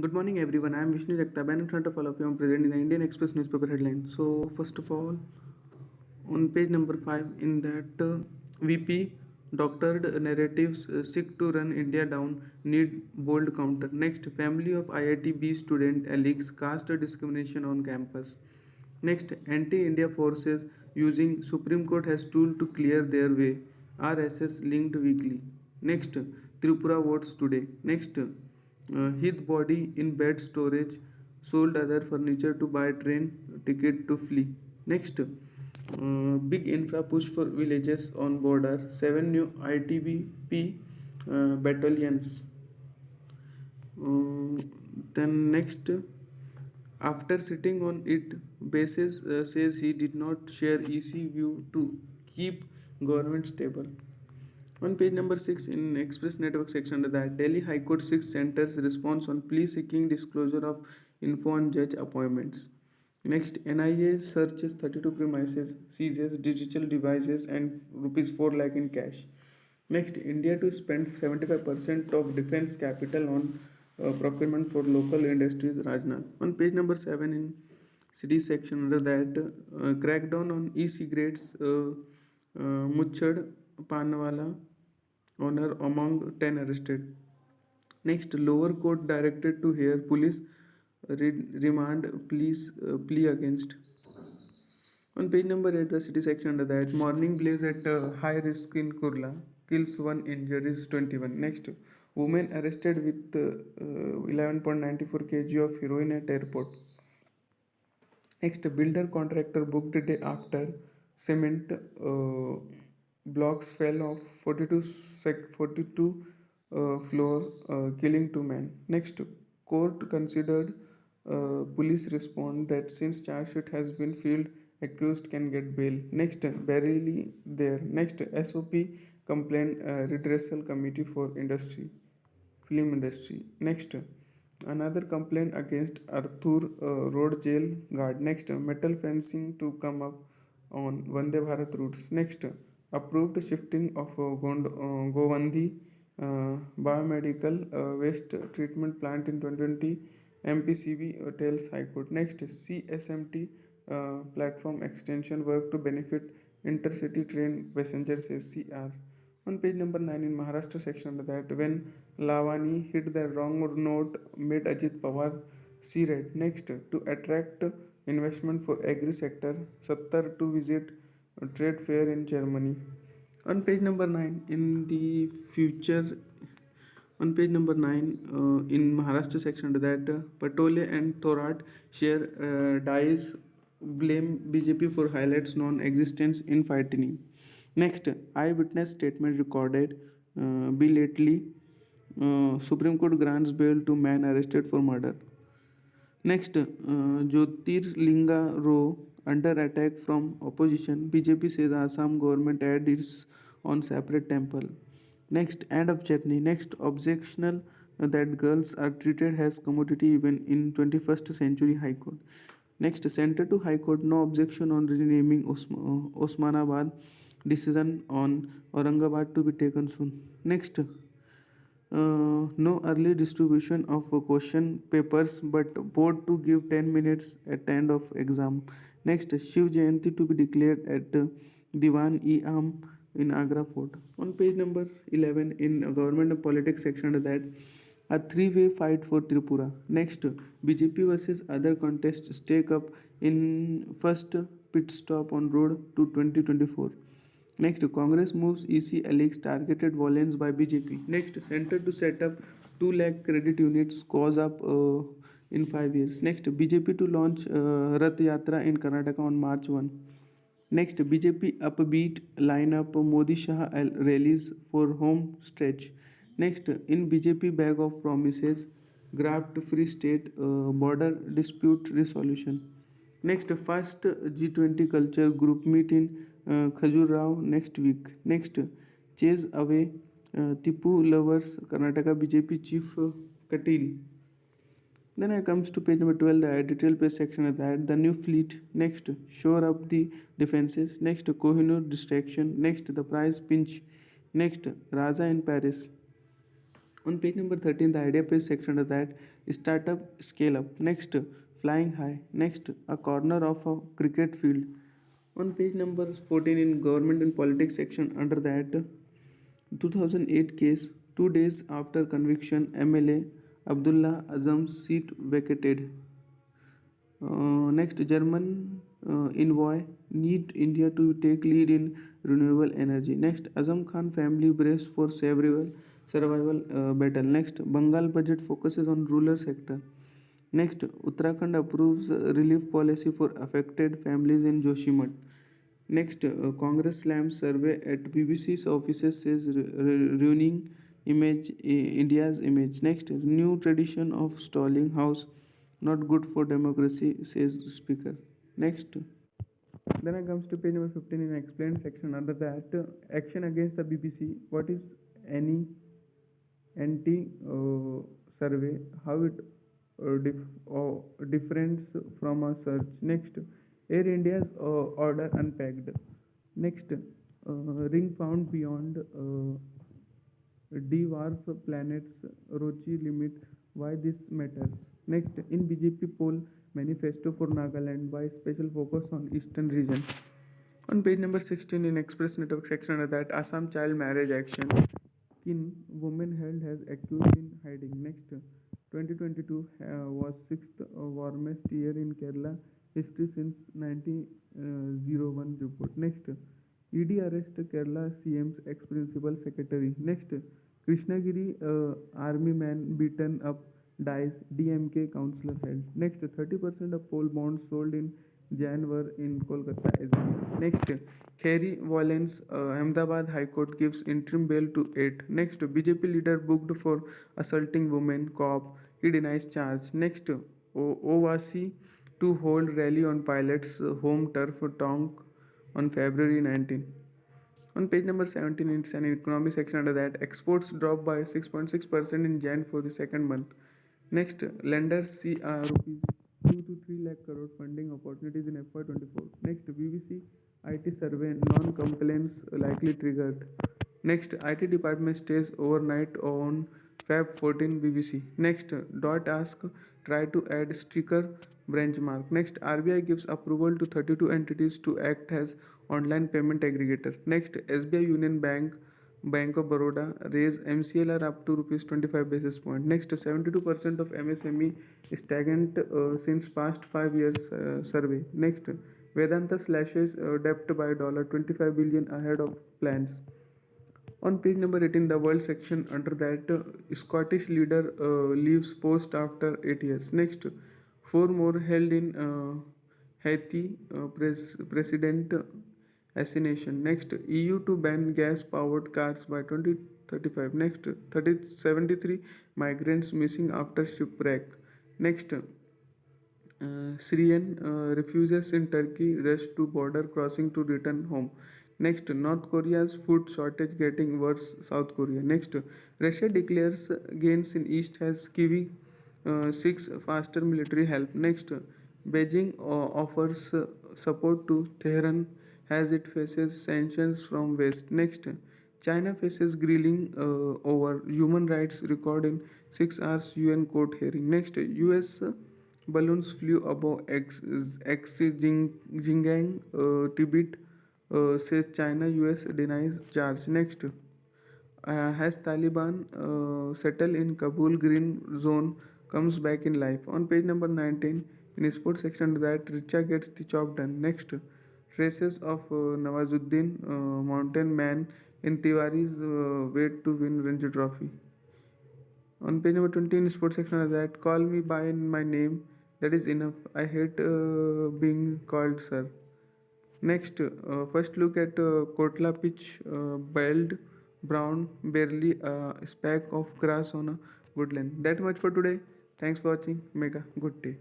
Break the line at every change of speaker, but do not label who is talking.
Good morning, everyone. I am Vishnu Jagtap, and in front of all of you, I am presenting the Indian Express newspaper headline. So, first of all, on page number 5, in that VP doctored narratives seek to run India down, need bold counter. Next, family of IITB student Alex cast a discrimination on campus. Next, anti-India forces using Supreme Court has tool to clear their way. RSS linked weekly. Next, Tripura votes today. Next, hid body in bed storage, sold other furniture to buy train ticket to flee. Next, big infra push for villages on border. 7 new ITBP battalions. Then next, after sitting on it, Basis says he did not share EC view to keep government stable. On page number 6 in Express Network section under that, Delhi High Court 6 centers response on plea seeking disclosure of info on judge appointments. Next, NIA searches 32 premises, seizes digital devices and rupees 4 lakh in cash. Next, India to spend 75% of defense capital on procurement for local industries, Rajnath. On page number 7 in city section under that, crackdown on e-cigarettes, Muchad Panwala owner among 10 arrested. Next, lower court directed to hear police remand plea against. On page number 8, the city section under that, morning blaze at high risk in Kurla, kills one, injuries 21. Next, woman arrested with 11.94 kg of heroin at airport. Next, builder contractor booked a day after cement blocks fell off 42 floor, killing 2 men. Next, court considered police respond that since charge sheet has been filed, accused can get bail. Next, barely there. Next, SOP complaint redressal committee for industry, film industry. Next, another complaint against Arthur Road jail guard. Next, metal fencing to come up on Vande Bharat routes. Next, approved shifting of Govandi biomedical waste treatment plant in 2020. MPCV tells High Court. Next, CSMT platform extension work to benefit intercity train passengers, says CR. On page number 9 in Maharashtra section under that, when Lavani hit the wrong note made Ajit Pawar C-rate. Next, to attract investment for agri sector, Sattar to visit a trade fair in Germany. On page number 9 in the future, on page number 9 in Maharashtra section under that, Patole and Thorat share dies, blame BJP for highlights non-existence in fighting. Next, eyewitness statement recorded. Be lately, Supreme Court grants bail to man arrested for murder. Next, Jyotirlinga Row under attack from opposition. BJP says Assam government add its on separate temple. Next, end of journey. Next, objectional that girls are treated as commodity even in 21st century High Court. Next, Center to High Court, no objection on renaming Osmanabad. Decision on Aurangabad to be taken soon. Next, no early distribution of question papers, but board to give 10 minutes at end of exam. Next, Shiv Jayanti to be declared at Diwan-e-Am in Agra Fort. On page number 11 in government and politics section of that, a three-way fight for Tripura. Next, BJP versus other contests take up in first pit stop on road to 2024. Next, Congress moves EC Alex targeted violence by BJP. Next, Center to set up 2 lakh credit units, cause up in 5 years. Next, BJP to launch Rath Yatra in Karnataka on March 1. Next, BJP upbeat lineup Modi Shah rallies for home stretch. Next, in BJP bag of promises, graft free state, border dispute resolution. Next, first G20 culture group meet in Khajurao next week. Next, chase away Tipu lovers, Karnataka BJP chief Katil. Then I comes to page number 12, the editorial page section of that. The new fleet. Next, shore up the defenses. Next, Kohinoor distraction. Next, the price pinch. Next, Raja in Paris. On page number 13, the idea page section of that startup scale up. Next, flying high. Next, a corner of a cricket field. On page number 14, in government and politics section, under that 2008 case, 2 days after conviction, MLA Abdullah Azam's seat vacated. Next, German envoy need India to take lead in renewable energy. Next, Azam Khan family brace for survival battle. Next, Bengal budget focuses on rural sector. Next, Uttarakhand approves relief policy for affected families in Joshimath. Next, Congress slams survey at BBC's offices says ruining India's image. Next, new tradition of stalling house not good for democracy, says speaker. Next, then I comes to page number 15 in explained section. Under that, action against the BBC. What is any anti survey? How it difference from a search. Next, Air India's order unpacked. Next, ring found beyond dwarf planets Rochi limit. Why this matters? Next, in BJP poll manifesto for Nagaland, why special focus on eastern region? On page number 16 in Express Network section of that, Assam child marriage action. Kin woman held as accused in hiding. Next, 2022 was sixth warmest year in Kerala history since 1901 report. Next, ED arrest Kerala CM's ex-principal secretary. Next, Krishnagiri army man beaten up dies. DMK councillor held. Next, 30% of poll bonds sold in Jan were in Kolkata SB. Next, Khairi violence. Ahmedabad High Court gives interim bail to 8. Next, BJP leader booked for assaulting women. Cop. He denies charge. Next, Ovasi to hold rally on pilots' home turf Tonk on February 19. On page number 17, it's an economy section. Under that, exports dropped by 6.6% in Jan for the second month. Next, lenders see rupees 2 to 3 lakh crore funding opportunities in FY24. Next, BBC IT survey non-compliance likely triggered. Next, IT department stays overnight on Feb 14 BBC. Next, dot ask try to add sticker benchmark. Next, RBI gives approval to 32 entities to act as online payment aggregator. Next, SBI Union Bank Bank of Baroda raise MCLR up to rupees 25 basis point. Next, 72% of MSME stagnant since past 5 years survey. Next, Vedanta slashes debt by $25 billion ahead of plans. On page number 18, the world section, under that, Scottish leader leaves post after 8 years. Next, 4 more held in Haiti, president assassination. Next, EU to ban gas powered cars by 2035. Next, 73 migrants missing after shipwreck. Next, Syrian refugees in Turkey rush to border crossing to return home. Next, North Korea's food shortage getting worse. South Korea. Next, Russia declares gains in East as Kiwi 6 faster military help. Next, Beijing offers support to Tehran as it faces sanctions from West. Next, China faces grilling over human rights record in 6 hours UN court hearing. Next, US balloons flew above Xinjiang, Tibet, says China. US denies charge. Next, has Taliban settle in Kabul green zone comes back in life. On page number 19, in sports section, that Richa gets the job done. Next, traces of Nawazuddin mountain man in Tiwari's wait to win Ranji Trophy. On page number 20 in sports section of that, call me by my name, that is enough. I hate being called sir. Next, first look at Kotla pitch, bald, brown, barely a speck of grass on a woodland. That much for today. Thanks for watching. Mega good day.